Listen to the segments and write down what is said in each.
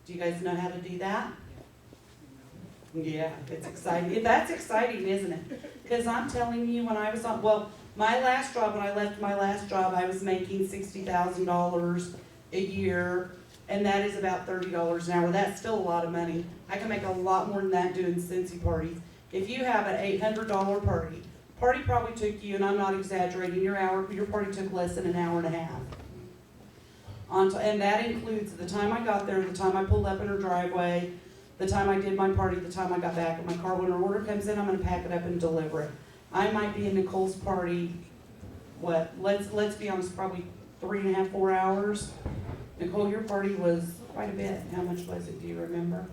Do you guys know how to do that? Yeah, it's exciting. That's exciting, isn't it? Because I'm telling you, when I was on, well, my last job, when I left my last job, I was making $60,000 a year, and that is about $30 an hour. That's still a lot of money. I can make a lot more than that doing Scentsy Parties. If you have an $800 party probably took you, and I'm not exaggerating, your party took less than an hour and a half. And that includes the time I got there, the time I pulled up in her driveway, the time I did my party, the time I got back in my car. When her order comes in, I'm going to pack it up and deliver it. I might be in Nicole's party, let's be honest, probably 3.5, 4 hours. Nicole, your party was quite a bit. How much was it? Do you remember?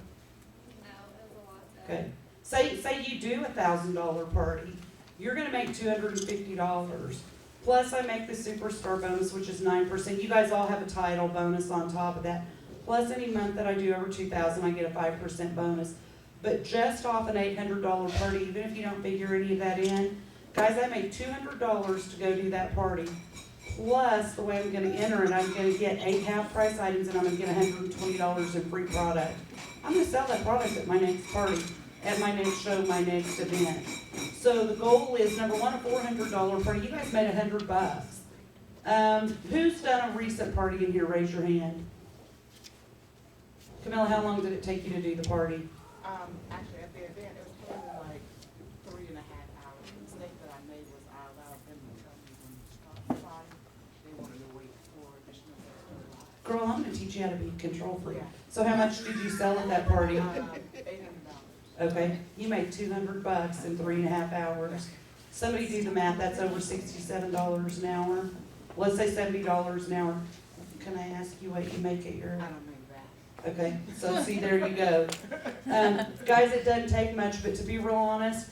No, it was a lot. Okay. Say you do $1,000 party. You're going to make $250. Plus I make the Superstar bonus, which is 9%. You guys all have a title bonus on top of that. Plus any month that I do over $2,000, I get a 5% bonus. But just off an $800 party, even if you don't figure any of that in, guys, I made $200 to go do that party. Plus, the way I'm going to enter it, I'm going to get 8 half-price items, and I'm going to get $120 in free product. I'm going to sell that product at my next party, at my next show, my next event. So the goal is, number one, a $400 party. You guys made $100. Who's done a recent party in here? Raise your hand. Camilla, how long did it take you to do the party? Actually, at the event, it was probably like 3.5 hours. The mistake that I made was I allowed them to tell me when to start the party. They wanted to wait for additional customers. Girl, I'm going to teach you how to be control freak. Yeah. So how much did you sell at that party? $800. Okay, you made $200 in 3.5 hours. Somebody do the math, that's over $67 an hour. Let's say $70 an hour. Can I ask you what you make at your... I don't make that. Okay, so see, there you go. Guys, it doesn't take much, but to be real honest,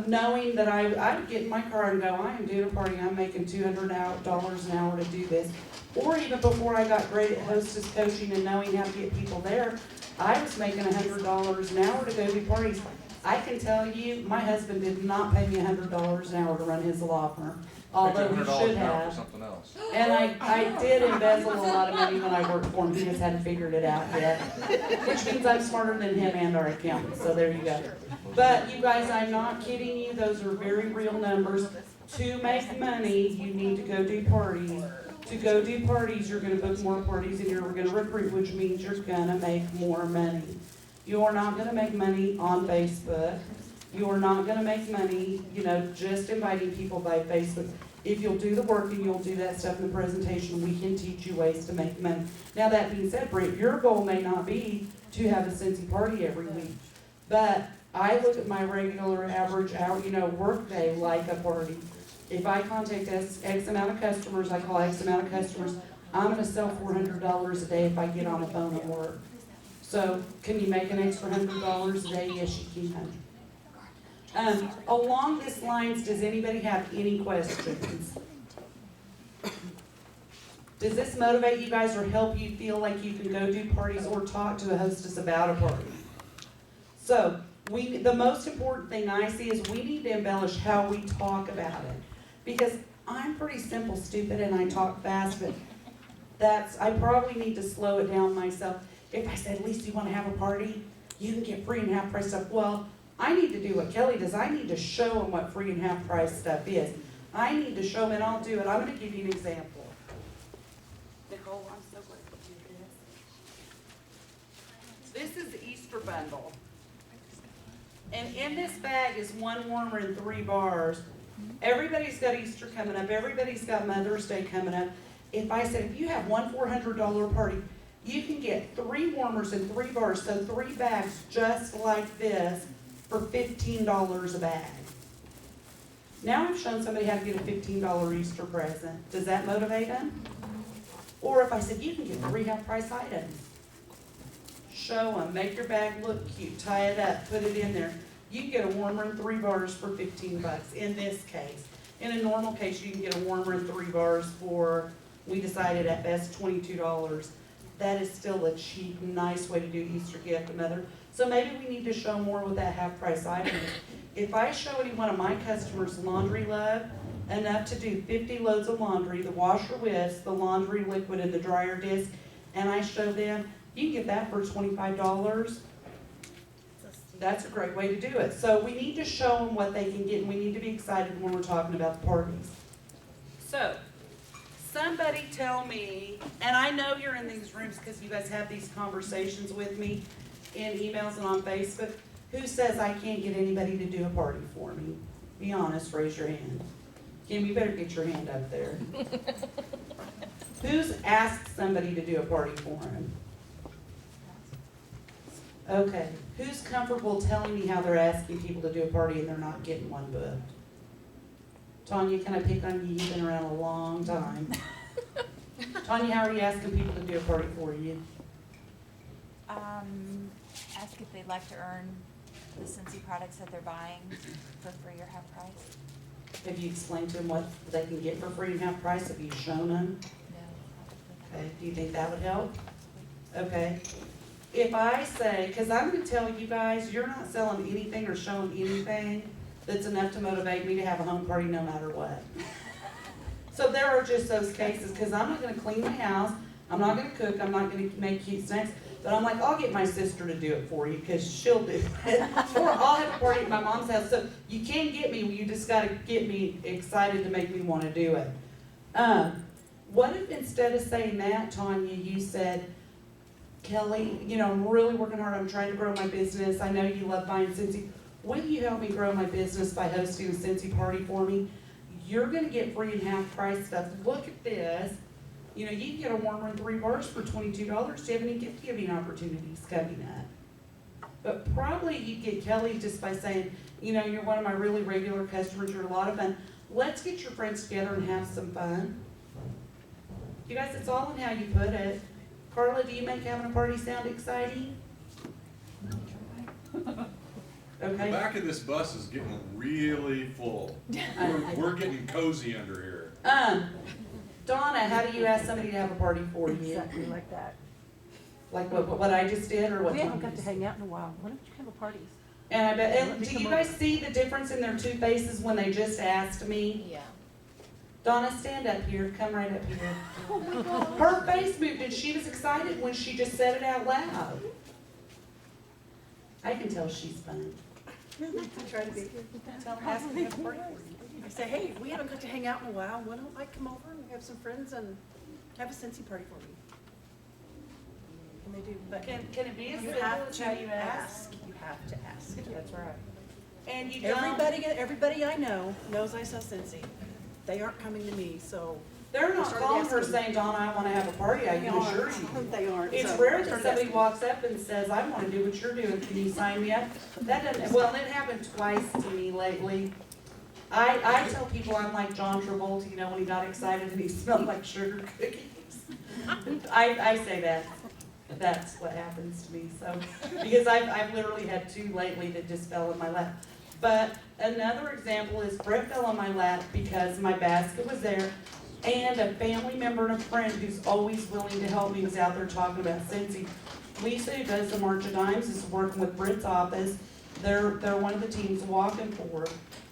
knowing that I would get in my car and go, I am doing a party, I'm making $200 an hour to do this. Or even before I got great at hostess coaching and knowing how to get people there, I was making $100 an hour to go do parties. I can tell you, my husband did not pay me $100 an hour to run his law firm, although he should have. Something else. And I did embezzle a lot of money when I worked for him. He just hadn't figured it out yet, which means I'm smarter than him and our accountant. So there you go. But you guys, I'm not kidding you. Those are very real numbers. To make money, you need to go do parties. To go do parties, you're going to book more parties and you're going to recruit, which means you're going to make more money. You're not going to make money on Facebook. You're not going to make money, just inviting people by Facebook. If you'll do the work and you'll do that stuff in the presentation, we can teach you ways to make money. Now, that being said, Brent, your goal may not be to have a Scentsy party every week. But I look at my regular average hour, work day like a party. If I contact X amount of customers, I call X amount of customers, I'm going to sell $400 a day if I get on the phone and work. So, can you make an extra $100 a day? Yes, you can. Along these lines, does anybody have any questions? Does this motivate you guys or help you feel like you can go do parties or talk to a hostess about a party? So, the most important thing I see is we need to embellish how we talk about it. Because I'm pretty simple, stupid, and I talk fast, but I probably need to slow it down myself. If I said, Lisa, you want to have a party? You can get free and half price stuff. Well, I need to do what Kelly does. I need to show them what free and half price stuff is. I need to show them, and I'll do it. I'm going to give you an example. Nicole, I'm so grateful to do this. This is the Easter bundle. And in this bag is 1 warmer and 3 bars. Everybody's got Easter coming up. Everybody's got Mother's Day coming up. If I said, if you have one $400 party, you can get 3 warmers and 3 bars, so 3 bags just like this for $15 a bag. Now I've shown somebody how to get a $15 Easter present. Does that motivate them? Or if I said, you can get 3 half-price items. Show them, make your bag look cute, tie it up, put it in there. You can get a warmer and 3 bars for $15 in this case. In a normal case, you can get a warmer and 3 bars for, we decided at best, $22. That is still a cheap, nice way to do Easter gift to mother. So maybe we need to show more with that half-price item. If I show any one of my customers laundry love enough to do 50 loads of laundry, the washer whisk, the laundry liquid, and the dryer disc, and I show them You can get that for $25. That's a great way to do it. So we need to show them what they can get, and we need to be excited when we're talking about the parties. So, somebody tell me, and I know you're in these rooms because you guys have these conversations with me in emails and on Facebook, who says I can't get anybody to do a party for me? Be honest, raise your hand. Kim, you better get your hand up there. Who's asked somebody to do a party for him? Okay, who's comfortable telling me how they're asking people to do a party and they're not getting one booked? Tanya, can I pick on you? You've been around a long time. Tanya, how are you asking people to do a party for you? Ask if they'd like to earn the Scentsy products that they're buying for free or half price. Have you explained to them what they can get for free and half price? Have you shown them? No. Okay, do you think that would help? Okay. If I say, because I'm going to tell you guys, you're not selling anything or showing anything that's enough to motivate me to have a home party no matter what. So there are just those cases, because I'm not going to clean my house, I'm not going to cook, I'm not going to make cute snacks, but I'm like, I'll get my sister to do it for you, because she'll do it. Or I'll have a party at my mom's house. So you can get me, you just got to get me excited to make me want to do it. What if instead of saying that, Tanya, you said, Kelly, you know, I'm really working hard, I'm trying to grow my business, I know you love buying Scentsy. Will you help me grow my business by hosting a Scentsy party for me? You're going to get free and half price stuff. Look at this. You know, you can get a warmer and 3 bars for $22. Do you have any gift giving opportunities coming up? But probably you'd get Kelly just by saying, you know, you're one of my really regular customers, you're a lot of fun. Let's get your friends together and have some fun. You guys, it's all in how you put it. Carla, do you make having a party sound exciting? The Okay. back of this bus is getting really full. We're getting cozy under here. Donna, how do you ask somebody to have a party for you? Exactly like that. Like what I just did, or what? We haven't Tanya got to just hang out in a while. Why don't you have a party? And I bet, Let and me do come you guys over. see the difference in their two faces when they just asked me? Yeah. Donna, stand up here, come right up here. Oh my God. Her face moved and she was excited when she just said it out loud. I can tell she's fun. I try to be. Tell her, ask me to have a party for you. I say, hey, we haven't got to hang out in a while. Why don't I come over and have some friends and have a Scentsy party for me? And they do, but Can it be as you simple have as to how you ask? ask. You have to ask. That's right. And you don't. Everybody I know knows I sell Scentsy. They aren't coming to me, so. They're not started calling her asking. saying, Donna, I want to have a party, I They can assure aren't. you. They aren't. It's so rare I that started somebody asking. walks up and says, I want to do what you're doing, can you sign me up? That doesn't, well, it happened twice to me lately. I tell people I'm like John Travolta, you know, when he got excited and he smelled like sugar cookies. I say that, that's what happens to me, so, because I've literally had 2 lately that just fell in my lap. But another example is Brett fell on my lap because my basket was there, and a family member and a friend who's always willing to help me was out there talking about Scentsy. Lisa, who does the March of Dimes, is working with Britt's office. They're one of the teams walking for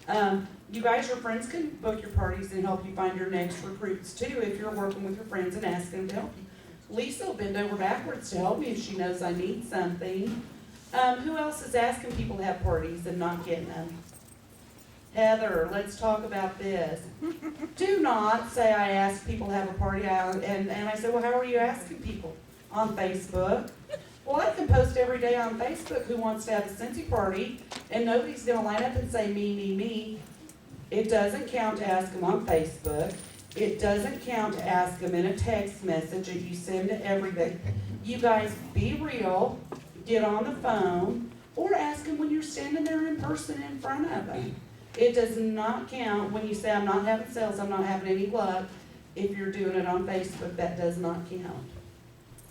her. You guys, your friends can book your parties and help you find your next recruits too if you're working with your friends and asking them to help you. Lisa will bend over backwards to help me if she knows I need something. Who else is asking people to have parties and not getting them? Heather, let's talk about this. Do not say I ask people to have a party and I say, well, how are you asking people? On Facebook. Well, I can post every day on Facebook who wants to have a Scentsy party, and nobody's going to line up and say me, me, me. It doesn't count to ask them on Facebook. It doesn't count to ask them in a text message that you send to everybody. You guys be real, get on the phone, or ask them when you're standing there in person in front of them. It does not count when you say, I'm not having sales, I'm not having any luck. If you're doing it on Facebook, that does not count.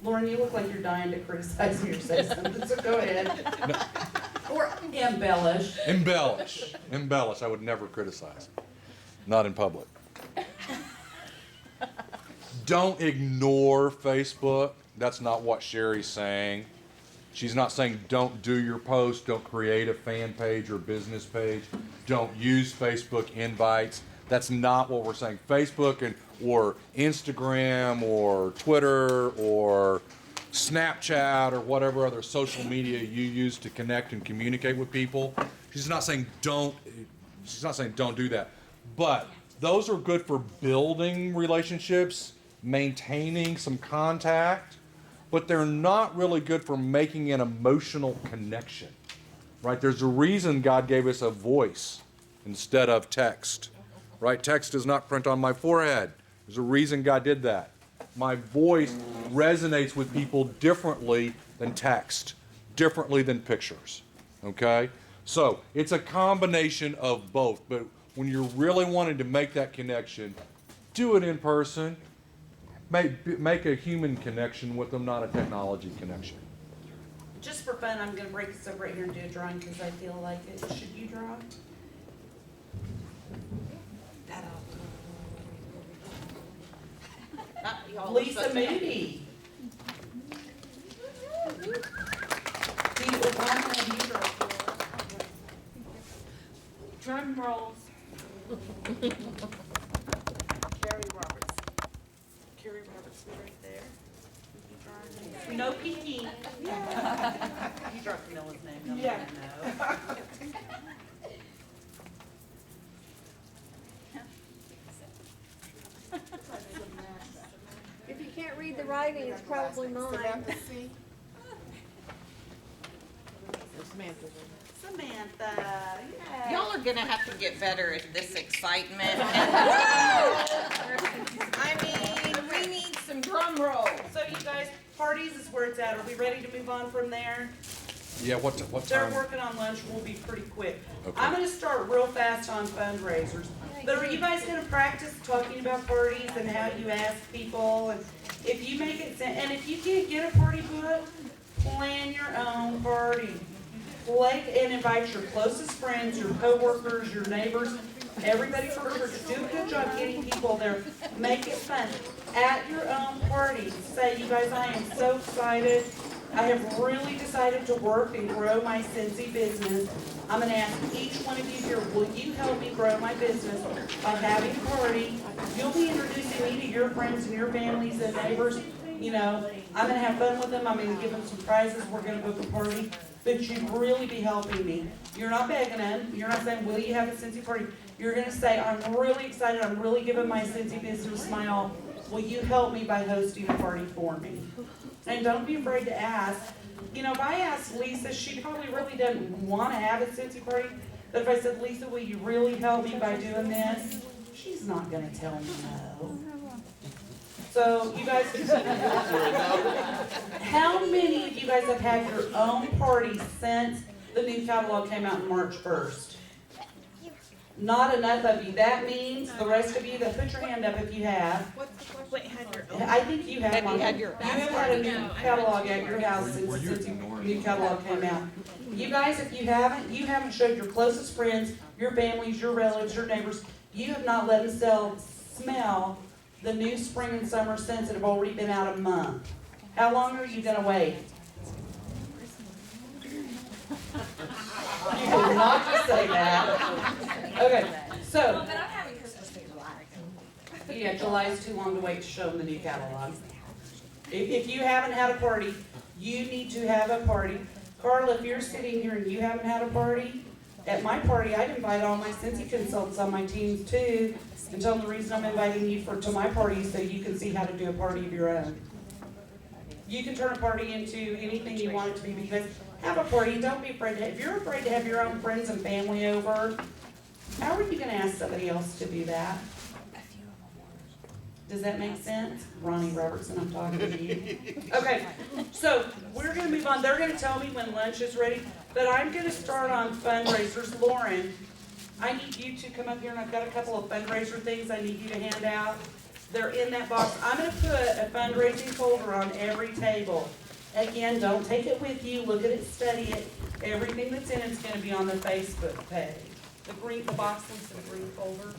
Lauren, you look like you're dying to criticize me or say something, so go ahead. Or embellish. Embellish. I would never criticize. Not in public. Don't ignore Facebook. That's not what Sherri's saying. She's not saying don't do your post, don't create a fan page or business page, don't use Facebook invites. That's not what we're saying. Facebook or Instagram or Twitter or Snapchat or whatever other social media you use to connect and communicate with people. She's not saying don't do that. But those are good for building relationships, maintaining some contact, but they're not really good for making an emotional connection. Right? There's a reason God gave us a voice instead of text. Right? Text does not print on my forehead. There's a reason God did that. My voice resonates with people differently than text, differently than pictures. Okay? So it's a combination of both. But when you're really wanting to make that connection, do it in person. Make a human connection with them, not a technology connection. Just for fun, I'm gonna break this up right here and do a drawing because I feel like it. Should you draw? Lisa Moody. The Obama hero. Drum rolls. Carrie Roberts. Carrie Roberts right there. No peeking. You dropped Camilla's name. No, Yeah. no. If you can't read the writing, it's probably mine. Samantha C. Samantha. Samantha, yeah. Y'all are gonna have to get better at this excitement. I mean, we need some drum rolls. So you guys, parties is where it's at. Are we ready to move on from there? Yeah, what They're time? working on lunch. We'll be pretty quick. Okay. I'm gonna start real fast on fundraisers. But are you guys gonna practice talking about parties and how you ask people? And if you make it, and if you can't get a party booked, plan your own party. Play and invite your closest friends, your coworkers, your neighbors, everybody from church. Do a good job getting people there. Make it fun. At your own party, say, you guys, I am so excited. I have really decided to work and grow my Scentsy business. I'm gonna ask each one of you here, will you help me grow my business by having a party? You'll be introducing me to your friends and your families and neighbors. You know, I'm gonna have fun with them. I'm gonna give them some prizes. We're gonna book a party. But you'd really be helping me. You're not begging them. You're not saying, will you have a Scentsy party? You're gonna say, I'm really excited. I'm really giving my Scentsy business my all. Will you help me by hosting a party for me? And don't be afraid to ask. You know, if I asked Lisa, she probably really doesn't want to have a Scentsy party. But if I said, Lisa, will you really help me by doing this? She's not gonna tell me no. So you guys, how many of you guys have had your own party since the new catalog came out on March 1st? Not enough of you. That means the rest of you that put your hand up if you have. Wait, had your own. I think you have Have you one. had your You have had a new catalog at your house since the new catalog came out. You guys, if you haven't showed your closest friends, your families, your relatives, your neighbors, you have not let them smell the new spring and summer scents that have already been out a month. How long are you gonna wait? You did not just say that. Okay, so. But I'm having Christmas in July. Yeah, July is too long to wait to show them the new catalog. If you haven't had a party, you need to have a party. Carla, if you're sitting here and you haven't had a party, at my party, I'd invite all my Scentsy consultants on my teams too, and tell them the reason I'm inviting you to my party so you can see how to do a party of your own. You can turn a party into anything you want it to be, because have a party, don't be afraid if you're afraid to have your own friends and family over, how are you gonna ask somebody else to do that? Does that make sense? Ronnie Robertson, I'm talking to you. Okay, so we're gonna move on. They're gonna tell me when lunch is ready, but I'm gonna start on fundraisers. Lauren, I need you to come up here, and I've got a couple of fundraiser things I need you to hand out. They're in that box. I'm gonna put a fundraising folder on every table. Again, don't take it with you. Look at it, study it. Everything that's in it's gonna be on the Facebook page. The box links in the green folder.